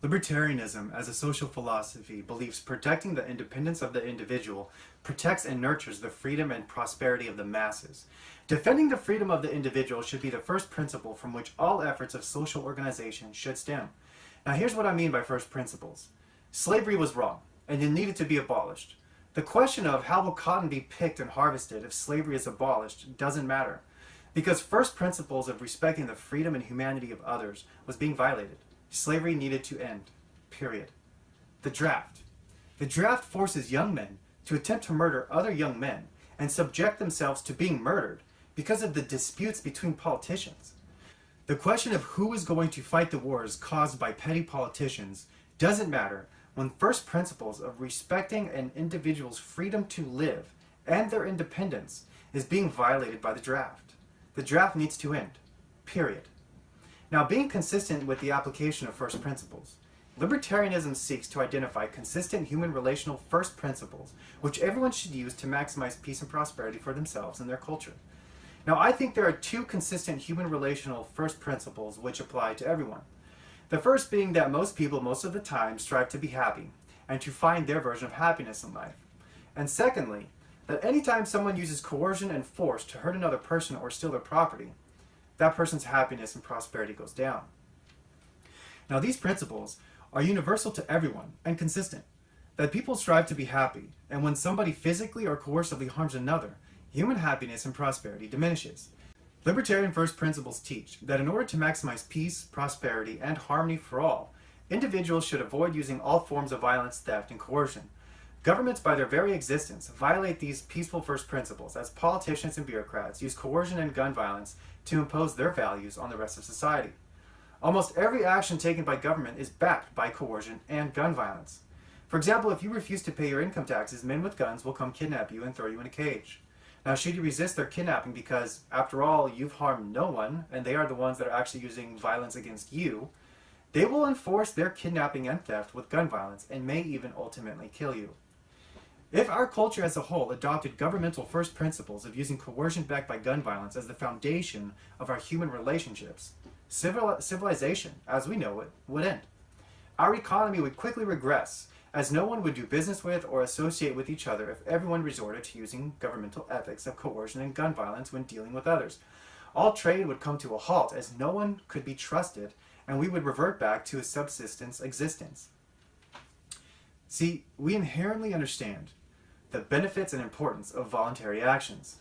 Libertarianism, as a social philosophy, believes protecting the independence of the individual protects and nurtures the freedom and prosperity of the masses. Defending the freedom of the individual should be the first principle from which all efforts of social organization should stem. Now, here's what I mean by first principles. Slavery was wrong, and it needed to be abolished. The question of how will cotton be picked and harvested if slavery is abolished doesn't matter, because first principles of respecting the freedom and humanity of others was being violated. Slavery needed to end. Period. The draft. The draft forces young men to attempt to murder other young men and subject themselves to being murdered because of the disputes between politicians. The question of who is going to fight the wars caused by petty politicians doesn't matter when first principles of respecting an individual's freedom to live and their independence is being violated by the draft. The draft needs to end. Period. Now, being consistent with the application of first principles, libertarianism seeks to identify consistent human relational first principles which everyone should use to maximize peace and prosperity for themselves and their culture. Now, I think there are two consistent human relational first principles which apply to everyone. The first being that most people most of the time strive to be happy and to find their version of happiness in life. And secondly, that anytime someone uses coercion and force to hurt another person or steal their property, that person's happiness and prosperity goes down. Now, these principles are universal to everyone and consistent, that people strive to be happy, and when somebody physically or coercively harms another, human happiness and prosperity diminishes. Libertarian first principles teach that in order to maximize peace, prosperity, and harmony for all, individuals should avoid using all forms of violence, theft, and coercion. Governments, by their very existence, violate these peaceful first principles as politicians and bureaucrats use coercion and gun violence to impose their values on the rest of society. Almost every action taken by government is backed by coercion and gun violence. For example, if you refuse to pay your income taxes, men with guns will come kidnap you and throw you in a cage. Now, should you resist their kidnapping because, after all, you've harmed no one, and they are the ones that are actually using violence against you, they will enforce their kidnapping and theft with gun violence and may even ultimately kill you. If our culture as a whole adopted governmental first principles of using coercion backed by gun violence as the foundation of our human relationships, civilization, as we know it, would end. Our economy would quickly regress, as no one would do business with or associate with each other if everyone resorted to using governmental ethics of coercion and gun violence when dealing with others. All trade would come to a halt as no one could be trusted, and we would revert back to a subsistence existence. See, we inherently understand the benefits and importance of voluntary actions.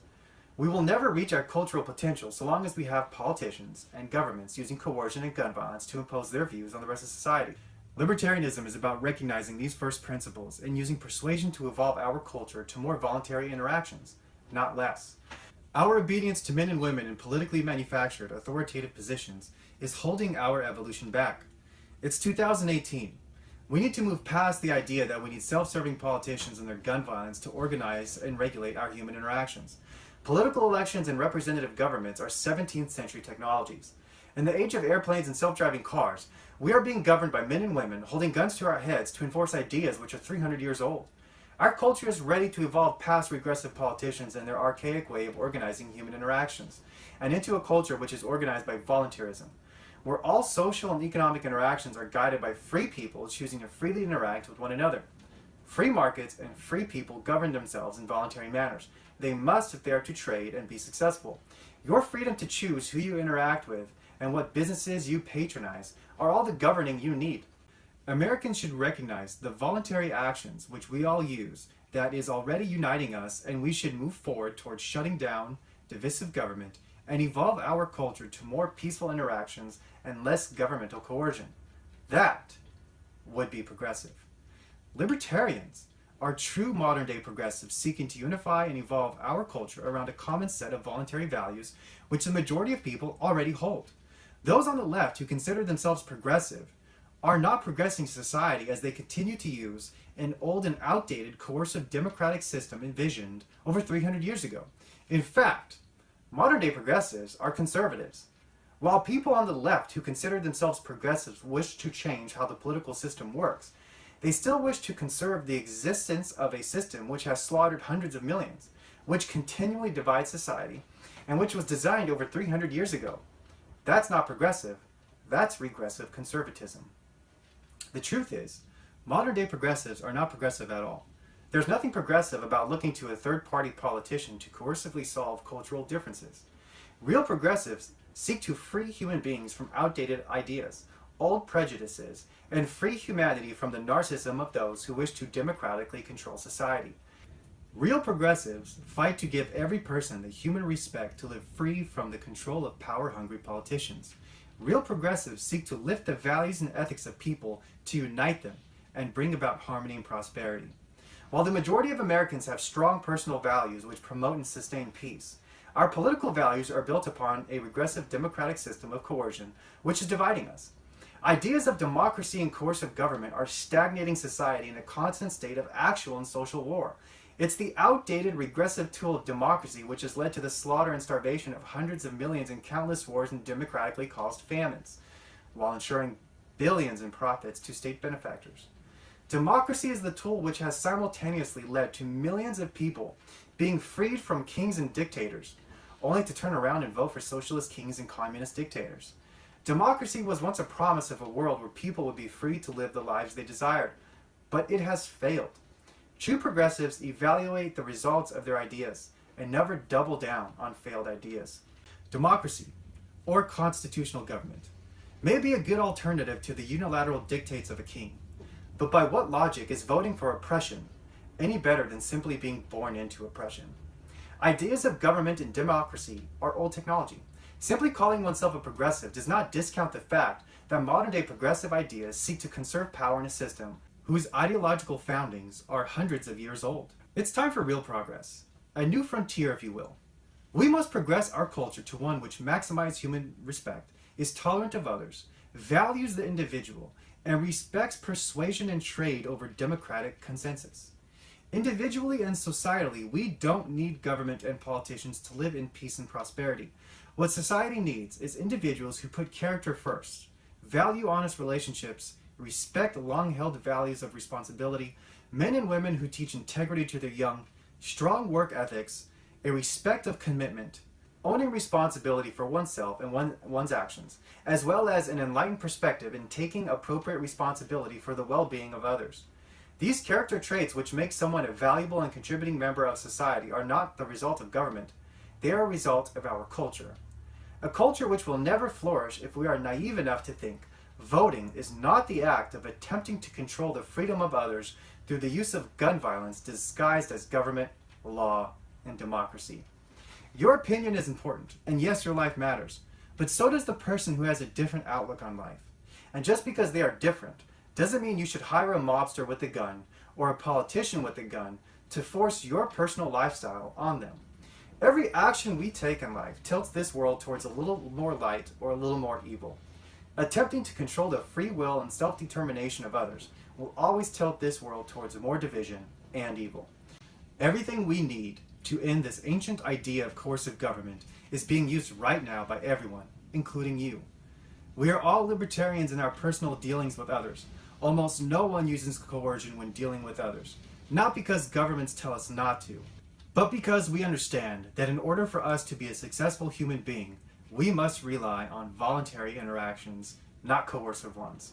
We will never reach our cultural potential so long as we have politicians and governments using coercion and gun violence to impose their views on the rest of society. Libertarianism is about recognizing these first principles and using persuasion to evolve our culture to more voluntary interactions, not less. Our obedience to men and women in politically manufactured authoritative positions is holding our evolution back. It's 2018. We need to move past the idea that we need self-serving politicians and their gun violence to organize and regulate our human interactions. Political elections and representative governments are 17th century technologies. In the age of airplanes and self-driving cars, we are being governed by men and women holding guns to our heads to enforce ideas which are 300 years old. Our culture is ready to evolve past regressive politicians and their archaic way of organizing human interactions, and into a culture which is organized by voluntarism, where all social and economic interactions are guided by free people choosing to freely interact with one another. Free markets and free people govern themselves in voluntary manners. They must if they are to trade and be successful. Your freedom to choose who you interact with and what businesses you patronize are all the governing you need. Americans should recognize the voluntary actions which we all use that is already uniting us, and we should move forward towards shutting down divisive government and evolve our culture to more peaceful interactions and less governmental coercion. That would be progressive. Libertarians are true modern-day progressives seeking to unify and evolve our culture around a common set of voluntary values which the majority of people already hold. Those on the left who consider themselves progressive are not progressing society as they continue to use an old and outdated coercive democratic system envisioned over 300 years ago. In fact, modern-day progressives are conservatives. While people on the left who consider themselves progressives wish to change how the political system works, they still wish to conserve the existence of a system which has slaughtered hundreds of millions, which continually divides society, and which was designed over 300 years ago. That's not progressive, that's regressive conservatism. The truth is, modern-day progressives are not progressive at all. There's nothing progressive about looking to a third-party politician to coercively solve cultural differences. Real progressives seek to free human beings from outdated ideas, old prejudices, and free humanity from the narcissism of those who wish to democratically control society. Real progressives fight to give every person the human respect to live free from the control of power-hungry politicians. Real progressives seek to lift the values and ethics of people to unite them and bring about harmony and prosperity. While the majority of Americans have strong personal values which promote and sustain peace, our political values are built upon a regressive democratic system of coercion which is dividing us. Ideas of democracy and coercive government are stagnating society in a constant state of actual and social war. It's the outdated, regressive tool of democracy which has led to the slaughter and starvation of hundreds of millions in countless wars and democratically caused famines, while ensuring billions in profits to state benefactors. Democracy is the tool which has simultaneously led to millions of people being freed from kings and dictators, only to turn around and vote for socialist kings and communist dictators. Democracy was once a promise of a world where people would be free to live the lives they desired, but it has failed. True progressives evaluate the results of their ideas and never double down on failed ideas. Democracy, or constitutional government, may be a good alternative to the unilateral dictates of a king, but by what logic is voting for oppression any better than simply being born into oppression? Ideas of government and democracy are old technology. Simply calling oneself a progressive does not discount the fact that modern-day progressive ideas seek to conserve power in a system whose ideological foundings are hundreds of years old. It's time for real progress, a new frontier if you will. We must progress our culture to one which maximizes human respect, is tolerant of others, values the individual, and respects persuasion and trade over democratic consensus. Individually and societally, we don't need government and politicians to live in peace and prosperity. What society needs is individuals who put character first, value honest relationships, respect long-held values of responsibility, men and women who teach integrity to their young, strong work ethics, a respect of commitment, owning responsibility for oneself and one's actions, as well as an enlightened perspective in taking appropriate responsibility for the well-being of others. These character traits which make someone a valuable and contributing member of society are not the result of government. They are a result of our culture. A culture which will never flourish if we are naive enough to think voting is not the act of attempting to control the freedom of others through the use of gun violence disguised as government, law, and democracy. Your opinion is important, and yes, your life matters, but so does the person who has a different outlook on life. And just because they are different doesn't mean you should hire a mobster with a gun or a politician with a gun to force your personal lifestyle on them. Every action we take in life tilts this world towards a little more light or a little more evil. Attempting to control the free will and self-determination of others will always tilt this world towards more division and evil. Everything we need to end this ancient idea of coercive government is being used right now by everyone, including you. We are all libertarians in our personal dealings with others. Almost no one uses coercion when dealing with others, not because governments tell us not to, but because we understand that in order for us to be a successful human being, we must rely on voluntary interactions, not coercive ones.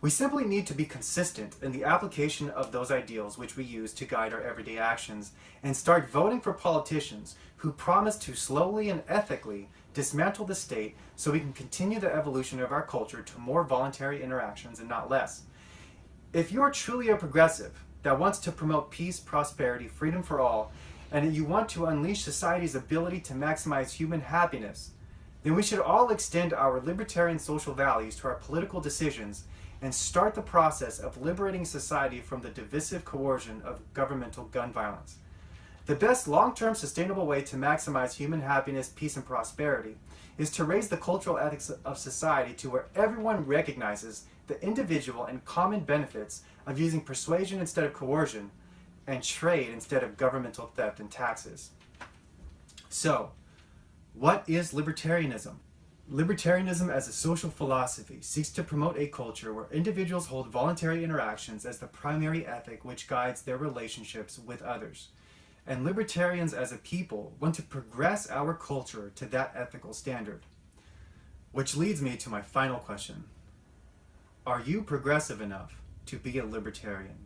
We simply need to be consistent in the application of those ideals which we use to guide our everyday actions and start voting for politicians who promise to slowly and ethically dismantle the state so we can continue the evolution of our culture to more voluntary interactions and not less. If you are truly a progressive that wants to promote peace, prosperity, freedom for all, and you want to unleash society's ability to maximize human happiness, then we should all extend our libertarian social values to our political decisions and start the process of liberating society from the divisive coercion of governmental gun violence. The best long-term sustainable way to maximize human happiness, peace, and prosperity is to raise the cultural ethics of society to where everyone recognizes the individual and common benefits of using persuasion instead of coercion and trade instead of governmental theft and taxes. So, what is libertarianism? Libertarianism as a social philosophy seeks to promote a culture where individuals hold voluntary interactions as the primary ethic which guides their relationships with others. And libertarians as a people want to progress our culture to that ethical standard. Which leads me to my final question. Are you progressive enough to be a libertarian?